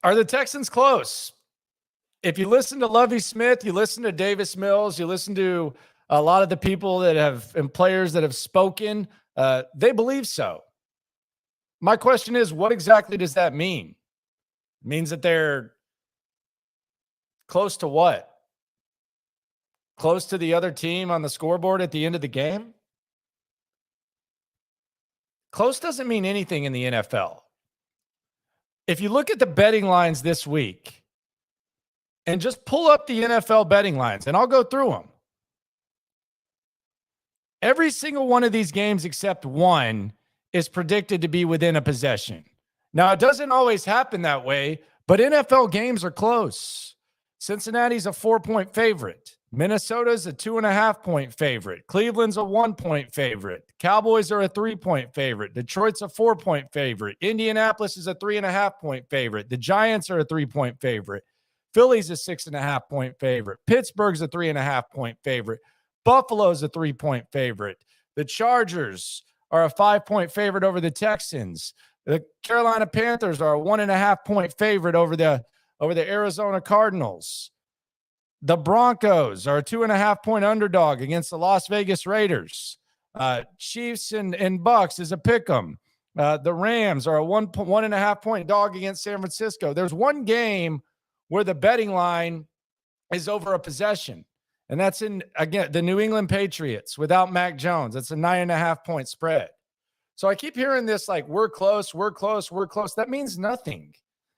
Are the Texans close? If you listen to Lovie Smith, you listen to Davis Mills, you listen to a lot of the people that have and players that have spoken, they believe so. My question is, what exactly does that mean? It means that they're close to what? Close to the other team on the scoreboard at the end of the game? Close doesn't mean anything in the NFL. If you look at the betting lines this week and just pull up the NFL betting lines, and I'll go through them. Every single one of these games except one is predicted to be within a possession. Now, it doesn't always happen that way, but NFL games are close. Cincinnati's a 4-point favorite. Minnesota's a 2.5-point favorite. Cleveland's a 1-point favorite. Cowboys are a 3-point favorite. Detroit's a 4-point favorite. Indianapolis is a 3.5-point favorite. The Giants are a 3-point favorite. Philly's a 6.5-point favorite. Pittsburgh's a 3.5-point favorite. Buffalo's a 3-point favorite. The Chargers are a 5-point favorite over the Texans. The Carolina Panthers are a 1.5-point favorite over the Arizona Cardinals. The Broncos are a 2.5-point underdog against the Las Vegas Raiders. Chiefs and Bucks is a pick 'em. The Rams are a 1.5-point dog against San Francisco. There's one game where the betting line is over a possession, and that's in, again, the New England Patriots without Mac Jones. It's a 9.5-point spread. So I keep hearing this like, we're close, we're close, we're close. That means nothing.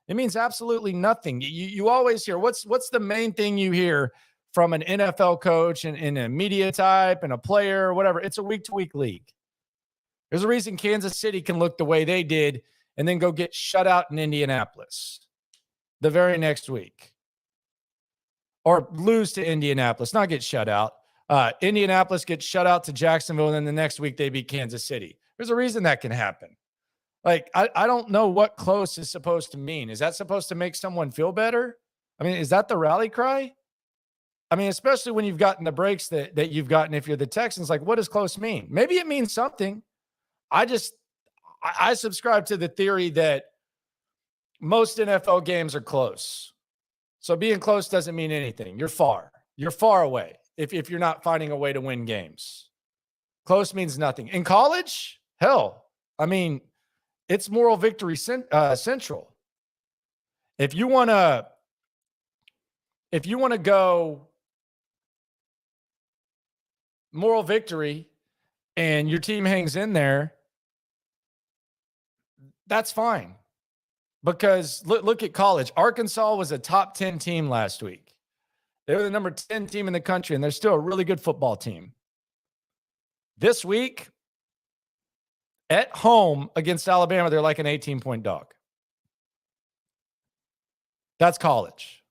It means absolutely nothing. You always hear, what's the main thing you hear from an NFL coach and a media type and a player or whatever? It's a week-to-week league. There's a reason Kansas City can look the way they did and then go get shut out in Indianapolis the very next week. Or lose to Indianapolis, not get shut out. Indianapolis gets shut out to Jacksonville, and then the next week they beat Kansas City. There's a reason that can happen. Like, I don't know what close is supposed to mean. Is that supposed to make someone feel better? I mean, is that the rally cry? I mean, especially when you've gotten the breaks that you've gotten if you're the Texans, like, what does close mean? Maybe it means something. I subscribe to the theory that most NFL games are close. So being close doesn't mean anything. You're far. You're far away if you're not finding a way to win games. Close means nothing. In college, hell, I mean, it's moral victory central. If you want to go moral victory and your team hangs in there, that's fine. Because look at college. Arkansas was a top 10 team last week. They were the number 10 team in the country, and they're still a really good football team. This week, at home against Alabama, they're like an 18-point dog. That's college.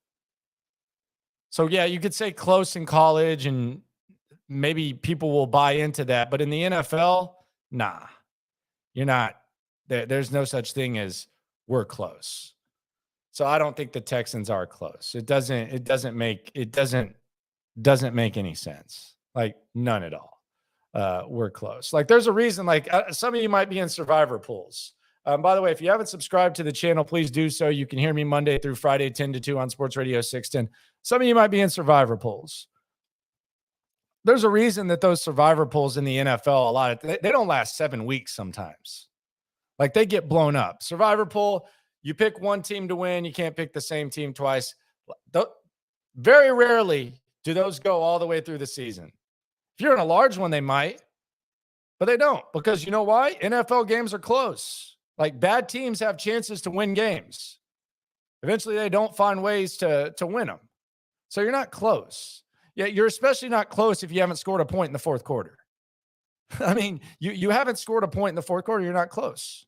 So, yeah, you could say close in college, and maybe people will buy into that. But in the NFL, nah, you're not. There's no such thing as we're close. So I don't think the Texans are close. It doesn't make any sense. Like, none at all. We're close. Like, there's a reason, like, some of you might be in survivor pools. By the way, if you haven't subscribed to the channel, please do so. You can hear me Monday through Friday, 10 to 2 on Sports Radio 610. Some of you might be in survivor pools. There's a reason that those survivor pools in the NFL, they don't last 7 weeks sometimes. Like, they get blown up. Survivor pool, you pick one team to win. You can't pick the same team twice. Very rarely do those go all the way through the season. If you're in a large one, they might, but they don't, because you know why? NFL games are close. Like, bad teams have chances to win games. Eventually, they don't find ways to win them. So you're not close. Yeah, you're especially not close if you haven't scored a point in the fourth quarter. I mean, you haven't scored a point in the fourth quarter, you're not close.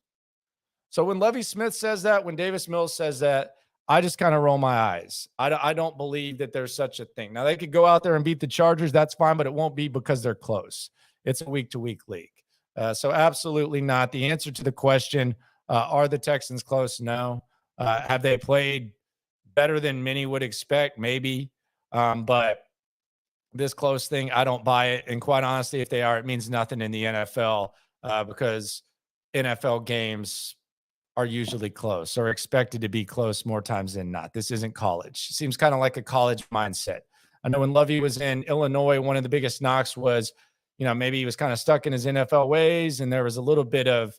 So when Lovie Smith says that, when Davis Mills says that, I just kind of roll my eyes. I don't believe that there's such a thing. Now, they could go out there and beat the Chargers. That's fine, but it won't be because they're close. It's a week-to-week league. So absolutely not. The answer to the question, are the Texans close? No. Have they played better than many would expect? Maybe. But this close thing, I don't buy it. And quite honestly, if they are, it means nothing in the NFL because NFL games are usually close or expected to be close more times than not. This isn't college. Seems kind of like a college mindset. I know when Lovie was in Illinois, one of the biggest knocks was, maybe he was kind of stuck in his NFL ways, and there was a little bit of,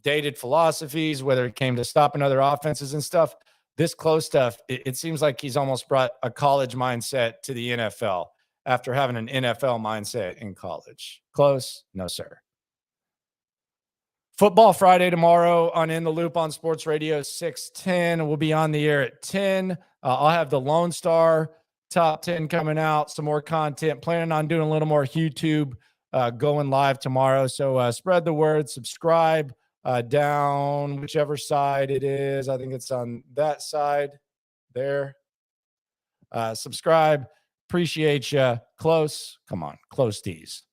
dated philosophies, whether it came to stopping other offenses and stuff. This close stuff, it seems like he's almost brought a college mindset to the NFL after having an NFL mindset in college. Close? No, sir. Football Friday tomorrow on In the Loop on Sports Radio 610. We'll be on the air at 10. I'll have the Lone Star top 10 coming out, some more content. Planning on doing a little more YouTube going live tomorrow. So spread the word, subscribe down whichever side it is. I think it's on that side there. Subscribe. Appreciate you. Close. Come on. Close these.